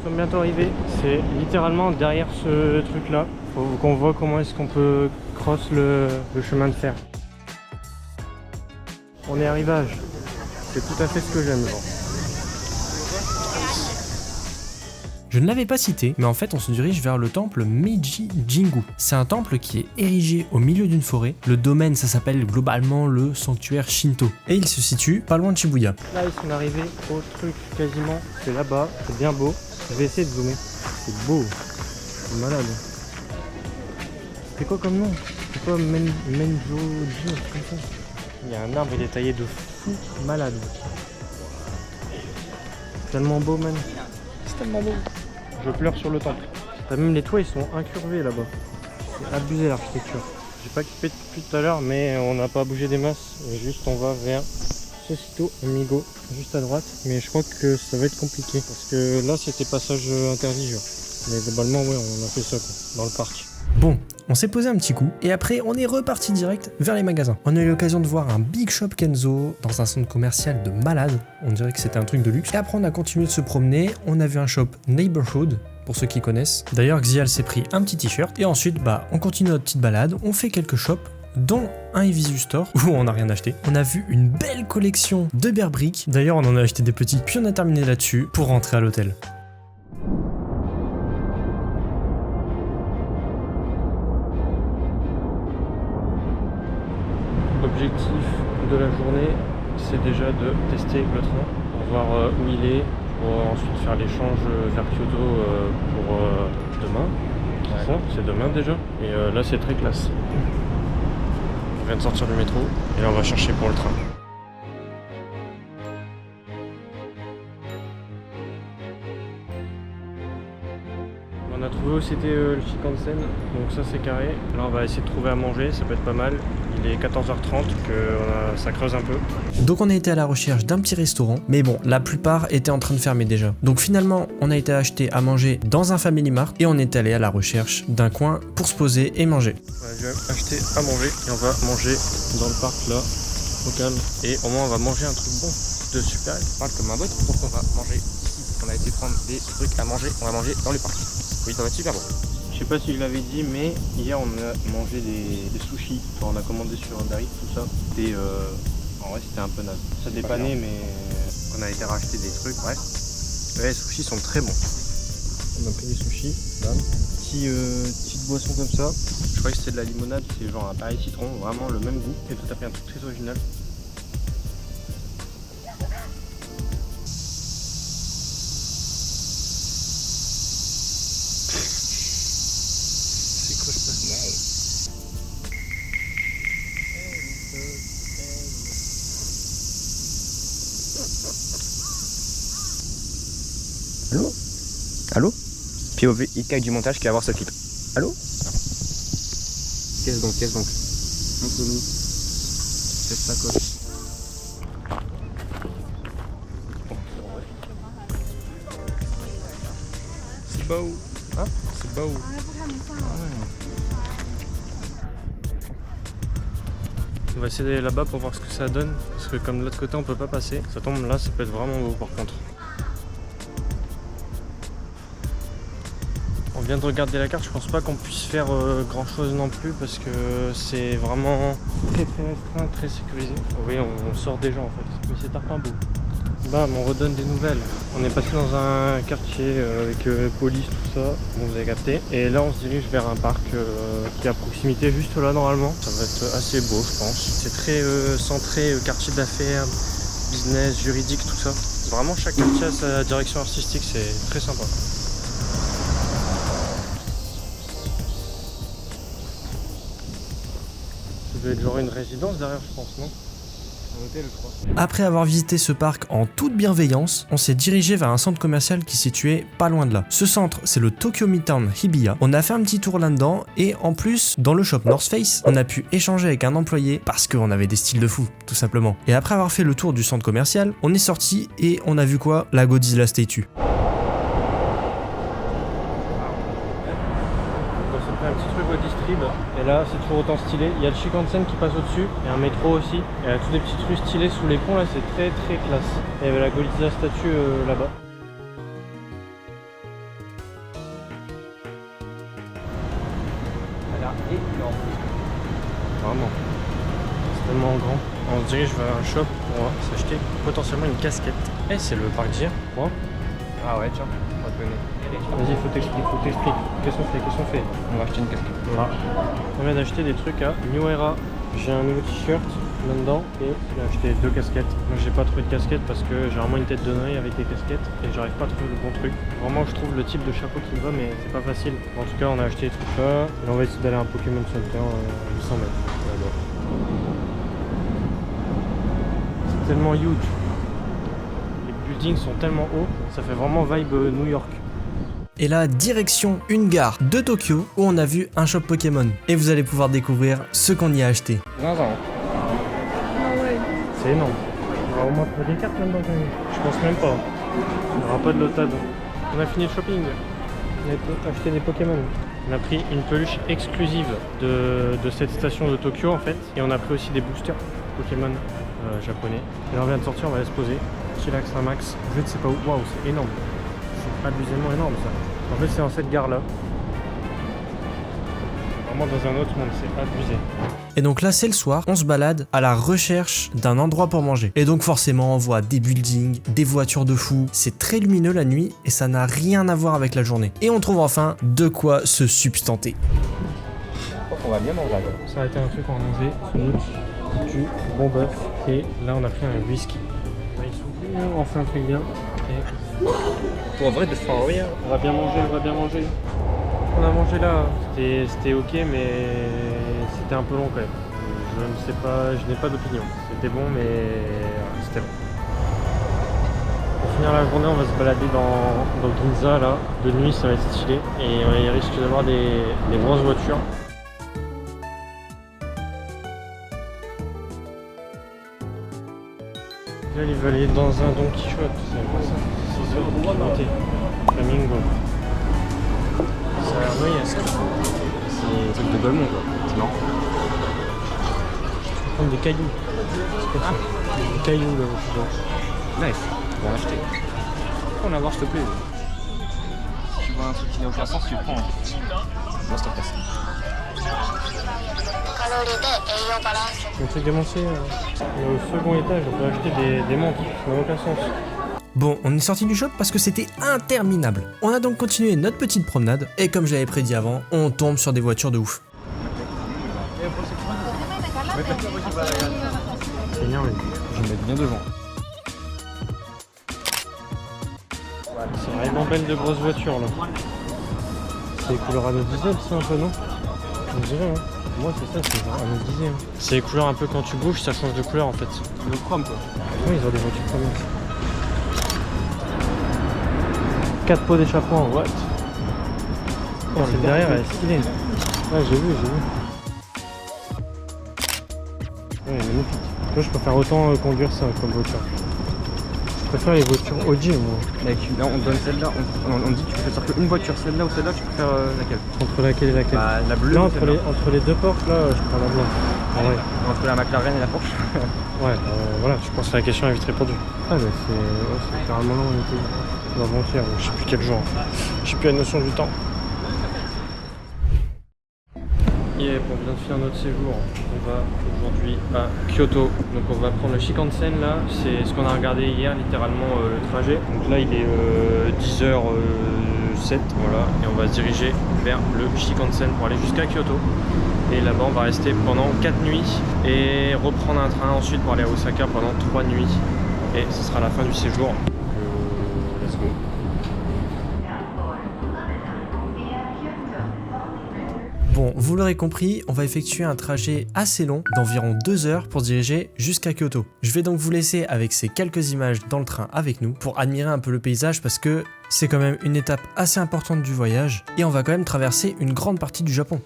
Nous sommes bientôt arrivés, c'est littéralement derrière ce truc là. Faut qu'on voit comment est-ce qu'on peut cross le chemin de fer. On est arrivage, c'est tout à fait ce que j'aime. Je ne l'avais pas cité, mais en fait on se dirige vers le temple Meiji Jingu. C'est un temple qui est érigé au milieu d'une forêt. Le domaine, ça s'appelle globalement le sanctuaire Shinto. Et il se situe pas loin de Shibuya. Là ils sont arrivés au truc quasiment, c'est là-bas, c'est bien beau. Je vais essayer de zoomer. C'est beau, c'est malade. C'est quoi comme nom? C'est pas Menjoji, comme ça. Il y a un arbre, il est taillé de fou malade. C'est tellement beau, man. C'est tellement beau. Je pleure sur le temple. Même les toits, ils sont incurvés là-bas. C'est abusé l'architecture. J'ai pas kiffé depuis tout à l'heure, mais on n'a pas bougé des masses. Juste on va vers Sosito Amigo, juste à droite. Mais je crois que ça va être compliqué parce que là c'était passage interdit, genre. Mais globalement, ouais, on a fait ça quoi, dans le parc. Bon, on s'est posé un petit coup et après on est reparti direct vers les magasins. On a eu l'occasion de voir un Big Shop Kenzo dans un centre commercial de malade. On dirait que c'était un truc de luxe. Et après on a continué de se promener. On a vu un shop Neighborhood, pour ceux qui connaissent. D'ailleurs Xial s'est pris un petit t-shirt. Et ensuite on continue notre petite balade. On fait quelques shops, dont un Evisu Store où on n'a rien acheté. On a vu une belle collection de bear brick. D'ailleurs on en a acheté des petits. Puis on a terminé là-dessus pour rentrer à l'hôtel. L'objectif de la journée, c'est déjà de tester le train pour voir où il est, pour ensuite faire l'échange vers Kyoto pour demain. C'est ça, c'est demain déjà. Et là, c'est très classe. On vient de sortir du métro et là, on va chercher pour le train. On a trouvé où c'était le Shinkansen, donc ça c'est carré. Là on va essayer de trouver à manger, ça peut être pas mal. Il est 14h30, ça creuse un peu. Donc on a été à la recherche d'un petit restaurant, mais bon, la plupart étaient en train de fermer déjà. Donc finalement, on a été acheter à manger dans un Family Mart et on est allé à la recherche d'un coin pour se poser et manger. Ouais, je vais acheter à manger et on va manger dans le parc là, au calme. Et au moins on va manger un truc bon de super. On parle comme un bot, donc on va manger ici. On a été prendre des trucs à manger, on va manger dans le parc. Oui, ça va être super bon. Je sais pas si je l'avais dit, mais hier on a mangé des sushis. Enfin, on a commandé sur Uber Eats, tout ça. Et en vrai c'était un peu naze. Ça dépannait, mais On a été racheter des trucs, bref. Ouais, les sushis sont très bons. on a pris des sushis. Petite boisson comme ça. Je croyais que c'était de la limonade, c'est genre un pareil citron, vraiment le même goût. Et tout à fait un truc très original. Allô? Allô? POV, Ika du montage qui va voir ce clip. Allô? Qu'est-ce donc? Entre nous. Cette sacoche. C'est beau. Hein? C'est beau. On va essayer d'aller là-bas pour voir ce que ça donne. Parce que comme de l'autre côté on peut pas passer. Ça tombe là, ça peut être vraiment beau par contre. On vient de regarder la carte, je pense pas qu'on puisse faire grand chose non plus parce que c'est vraiment très restreint, très sécurisé. Oui, on sort déjà en fait, mais c'est tarpin beau. Bam, on redonne des nouvelles. On est passé dans un quartier avec police, tout ça, bon, vous avez capté. Et là on se dirige vers un parc qui est à proximité, juste là normalement. Ça va être assez beau je pense. C'est très centré, quartier d'affaires, business, juridique, tout ça. Vraiment chaque quartier a sa direction artistique, c'est très sympa. Ça doit être genre une résidence derrière je pense, non? Un hôtel je crois. Après avoir visité ce parc en toute bienveillance, on s'est dirigé vers un centre commercial qui est situé pas loin de là. Ce centre, c'est le Tokyo Midtown Hibiya. On a fait un petit tour là-dedans et en plus, dans le shop North Face, on a pu échanger avec un employé parce qu'on avait des styles de fou, tout simplement. Et après avoir fait le tour du centre commercial, on est sorti et on a vu quoi? La Godzilla statue. Un petit truc au distrib et là c'est toujours autant stylé. Il y a le Shinkansen qui passe au-dessus et un métro aussi. Il y a tous des petites rues stylées sous les ponts là, c'est très classe. Et il y avait la Godzilla statue là-bas. Vraiment. C'est tellement grand. On se dirige vers un shop pour s'acheter potentiellement une casquette. Eh, c'est le parc d'hier, quoi. Ah ouais, tiens, on va te donner. Vas-y, faut t'expliquer. Qu'est-ce qu'on fait On va acheter une casquette. Voilà. On vient d'acheter des trucs à New Era. J'ai un nouveau t-shirt là-dedans et j'ai acheté 2 casquettes. Moi j'ai pas trouvé de casquette parce que j'ai vraiment une tête de noix avec des casquettes et j'arrive pas à trouver le bon truc. Vraiment je trouve le type de chapeau qui me va mais c'est pas facile. En tout cas on a acheté des trucs là et on va essayer d'aller à un Pokémon Center à 800 mètres. C'est tellement huge. Les buildings sont tellement hauts, ça fait vraiment vibe New York. Et là, direction une gare de Tokyo où on a vu un shop Pokémon. Et vous allez pouvoir découvrir ce qu'on y a acheté. C'est énorme. On va au moins trouver des cartes là-dedans quand même. Je pense même pas. Il n'y aura pas de lotade. On a fini le shopping. On a acheté des Pokémon. On a pris une peluche exclusive de cette station de Tokyo en fait. Et on a pris aussi des boosters Pokémon japonais. Et là on vient de sortir, on va les se poser. Chillax Max. Je ne sais pas où. Waouh, c'est énorme. C'est abusément énorme ça. En fait c'est dans cette gare là. Vraiment dans un autre monde, c'est abusé. Et donc là c'est le soir, on se balade à la recherche d'un endroit pour manger. Et donc forcément on voit des buildings, des voitures de fous, c'est très lumineux la nuit et ça n'a rien à voir avec la journée. Et on trouve enfin de quoi se substanter. On va bien manger alors. Ça a été un truc qu'on a mangé, sans doute du bon bœuf. Et là on a pris un whisky. On fait un truc bien. Et Pour vrai de faire rien. on va bien manger. On a mangé là, c'était ok mais c'était un peu long quand même. Je ne sais pas, je n'ai pas d'opinion. C'était bon mais c'était long. Pour finir la journée, on va se balader dans Ginza là. De nuit ça va être stylé et il risque d'avoir des grosses voitures. Là il va aller dans un Don Quichotte, c'est quoi ça? 6 heures de monter. Flamingo. Ça a l'air noyesque. C'est un truc de Golemont quoi. C'est marrant. Je vais prendre des cailloux. C'est quoi ça? Des cailloux là, je vois. Nice. On va acheter. On va voir s'il te plaît. Si tu vois un truc qui n'a aucun sens, tu le prends. Moi, c'est intéressant. Le truc démonté, au second étage, on peut acheter des montres. Ça n'a aucun sens. Bon, on est sorti du shop parce que c'était interminable. On a donc continué notre petite promenade et comme j'avais prédit avant, on tombe sur des voitures de ouf. C'est énorme. Je vais me mettre bien devant. C'est vraiment belle de grosses voitures là. C'est Colorado diesel ça un peu non? On dirait hein. Moi c'est ça, c'est un diesel. C'est les couleurs un peu quand tu bouges, ça change de couleur en fait. Le chrome quoi. Oui ils ont des voitures comme ça. 4 pots d'échappement, what? Oh, celle derrière elle est stylée. Ouais j'ai vu. Ouais, magnifique. Moi je préfère autant conduire ça comme voiture. Je préfère les voitures OG moi. Mec, là on donne celle-là, on dit que tu peux sortir une voiture, celle-là ou celle-là, tu préfères laquelle? Entre laquelle et laquelle? Bah la bleue. Là ou entre les deux portes là je prends la blanche. Ah ouais. Entre la McLaren et la Porsche. Ouais, voilà, je pense que la question est vite répondue. Ah, mais c'est littéralement là, on était avant-hier, je sais plus quel jour. J'ai plus la notion du temps. Yeah, on vient de finir notre séjour. On va aujourd'hui à Kyoto. Donc on va prendre le Shinkansen là. C'est ce qu'on a regardé hier, littéralement le trajet. Donc là il est 10h07, voilà. Et on va se diriger vers le Shinkansen pour aller jusqu'à Kyoto. Et là-bas on va rester pendant 4 nuits et reprendre un train ensuite pour aller à Osaka pendant 3 nuits. Et ce sera la fin du séjour. Let's go. Bon, vous l'aurez compris, on va effectuer un trajet assez long d'environ 2 heures pour se diriger jusqu'à Kyoto. Je vais donc vous laisser avec ces quelques images dans le train avec nous pour admirer un peu le paysage parce que c'est quand même une étape assez importante du voyage et on va quand même traverser une grande partie du Japon.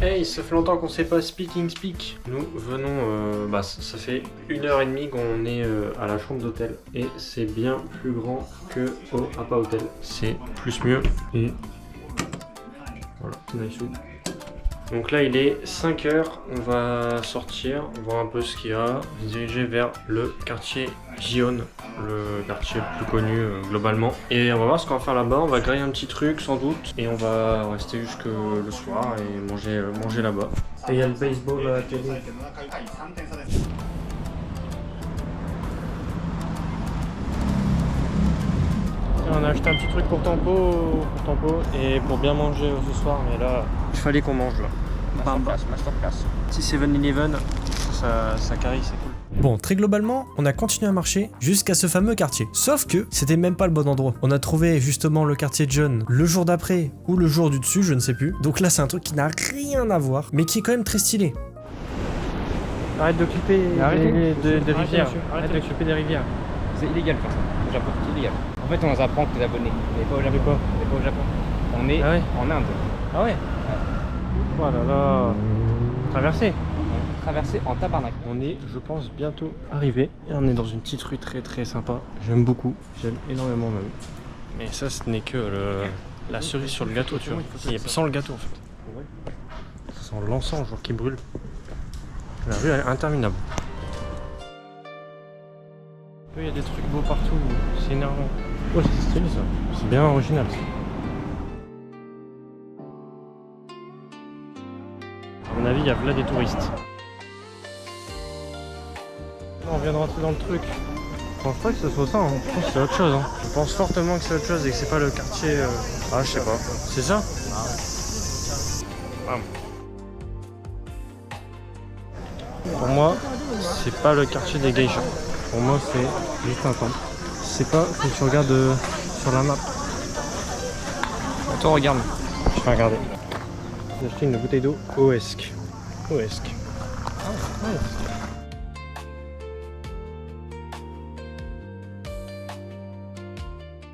Hey, ça fait longtemps qu'on sait pas speak. Nous venons, ça fait 1h30 qu'on est à la chambre d'hôtel et c'est bien plus grand que au Appa Hotel. C'est plus mieux et voilà, c'est nice. Donc là il est 5h, on va sortir, voir un peu ce qu'il y a, se diriger vers le quartier Gion, le quartier le plus connu globalement. Et on va voir ce qu'on va faire là-bas, on va griller un petit truc sans doute, et on va rester jusque le soir et manger là-bas. Et il y a le baseball à la télé. On a acheté un petit truc pour Tempo et pour bien manger ce soir, mais là il fallait qu'on mange là. Masterclass. Si 7-Eleven, ça carie, c'est cool. Bon, très globalement, on a continué à marcher jusqu'à ce fameux quartier. Sauf que c'était même pas le bon endroit. On a trouvé justement le quartier John le jour d'après ou le jour du dessus, je ne sais plus. Donc là, c'est un truc qui n'a rien à voir, mais qui est quand même très stylé. Arrête de clipper des rivières. Arrête de clipper des rivières. C'est illégal faire ça au Japon, c'est illégal. En fait, on nous apprend que les abonnés. On n'est pas au Japon. On n'est pas au Japon. On est en Inde. Ah ouais. Oh là là. Traversée. Traversé en tabarnak. On est, je pense, bientôt arrivé. Et on est dans une petite rue très très sympa. J'aime beaucoup. J'aime énormément même. Mais ça, ce n'est que la cerise sur le gâteau, tu vois. Il sans le gâteau en fait. Ça sent l'encens, genre qui brûle. La rue elle est interminable. Il y a des trucs beaux partout. C'est énervant. Oh, c'est stylé ça. C'est bien original. À mon avis, il y a là des touristes. On vient de rentrer dans le truc. Je pense pas que ce soit ça, hein. Je pense que c'est autre chose. Hein. Je pense fortement que c'est autre chose et que c'est pas le quartier. Ah, je sais pas. C'est ça? Ah. Pour moi, c'est pas le quartier des geishas. Pour moi, c'est juste un temple. C'est pas, faut que tu regardes sur la map. Attends, regarde. Je vais regarder. J'ai acheté une bouteille d'eau OESC. OESC. Ah, ouais.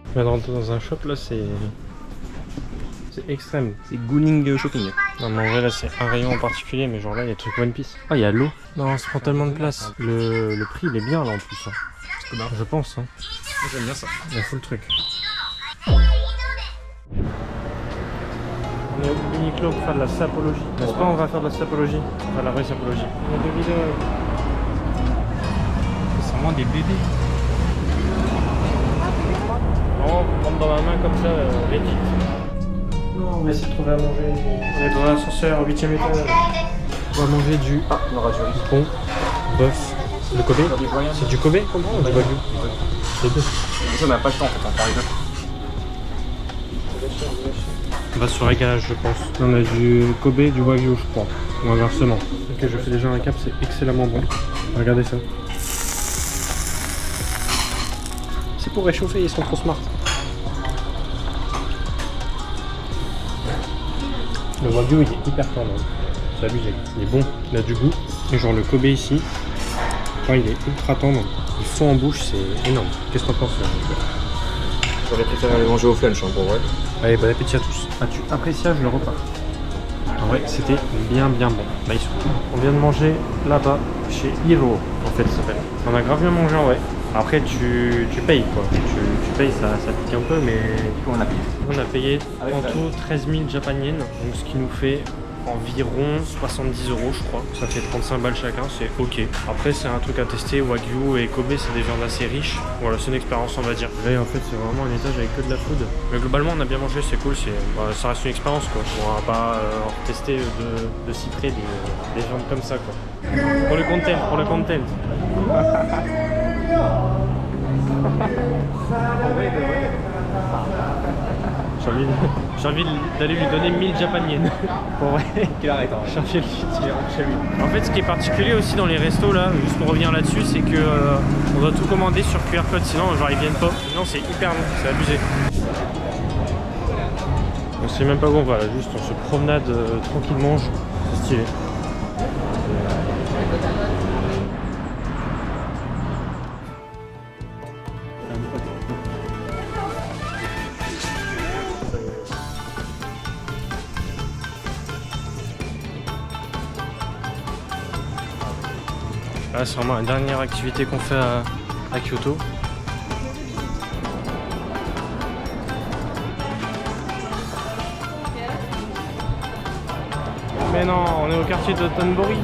Je viens de rentrer dans un shop là, c'est extrême. C'est Gunning Shopping. Non mais en vrai là c'est un rayon en particulier, mais genre là il y a des trucs One Piece. Ah il y a l'eau. Non ça prend tellement de place. Le prix il est bien là en plus. Hein. Je pense. Hein. Moi j'aime bien ça. Il y a full le truc. On est au Uniqlo pour faire de la sapologie. N'est-ce pas, on va faire de la sapologie. Enfin la vraie sapologie. On a deux vidéos. C'est vraiment des bébés. On rentre dans la main comme ça, vite. Non, on va essayer de trouver à manger. On est dans l'ascenseur au 8ème étage. On va manger du bon bœuf. Le Kobe. C'est du Kobe qu'on prend ou du Wagyu? Les deux. Ça, on n'a pas le temps en fait, on parle On va sur régalage, je pense. On a du Kobe, du Wagyu, je crois. Ou inversement. Ok, je fais déjà un cap, c'est excellemment bon. Regardez ça. C'est pour réchauffer, ils sont trop smart. Le Wagyu il est hyper tendre, c'est abusé. Il est bon, il a du goût. Et genre le Kobe ici, il est ultra tendre. Il fond en bouche, c'est énorme. Qu'est-ce que t'en penses? J'aurais préféré aller manger au flunch, hein, pour vrai. Allez, bon appétit à tous. As-tu apprécié le repas? En vrai, c'était bien bon. Là, on vient de manger là-bas, chez Hiro, en fait, ça s'appelle. On a grave bien mangé en vrai. Après, tu payes quoi. Tu payes, ça pique un peu, mais. On a payé. On a payé en tout 13 000 Japan Yen, donc ce qui nous fait environ 70 €, je crois. Ça fait 35 balles chacun, c'est ok. Après, c'est un truc à tester. Wagyu et Kobe, c'est des viandes assez riches. Voilà, c'est une expérience, on va dire. Là, en fait, c'est vraiment un étage avec que de la food. Mais globalement, on a bien mangé, c'est cool. Ça reste une expérience, quoi. On va pas tester de si près des viandes comme ça, quoi. Pour le content. J'ai envie d'aller lui donner 1000 Japan Yen. Pour vrai. Qu'il arrête. J'ai envie de lui chez lui. En fait, ce qui est particulier aussi dans les restos là, juste pour revenir là-dessus, c'est que on doit tout commander sur QR code, sinon genre ils viennent pas. Sinon c'est hyper long, c'est abusé. On sait même pas où on va là, juste on se promenade tranquillement, c'est stylé. Là, c'est vraiment la dernière activité qu'on fait à Kyoto. Mais non, on est au quartier de Tonbori.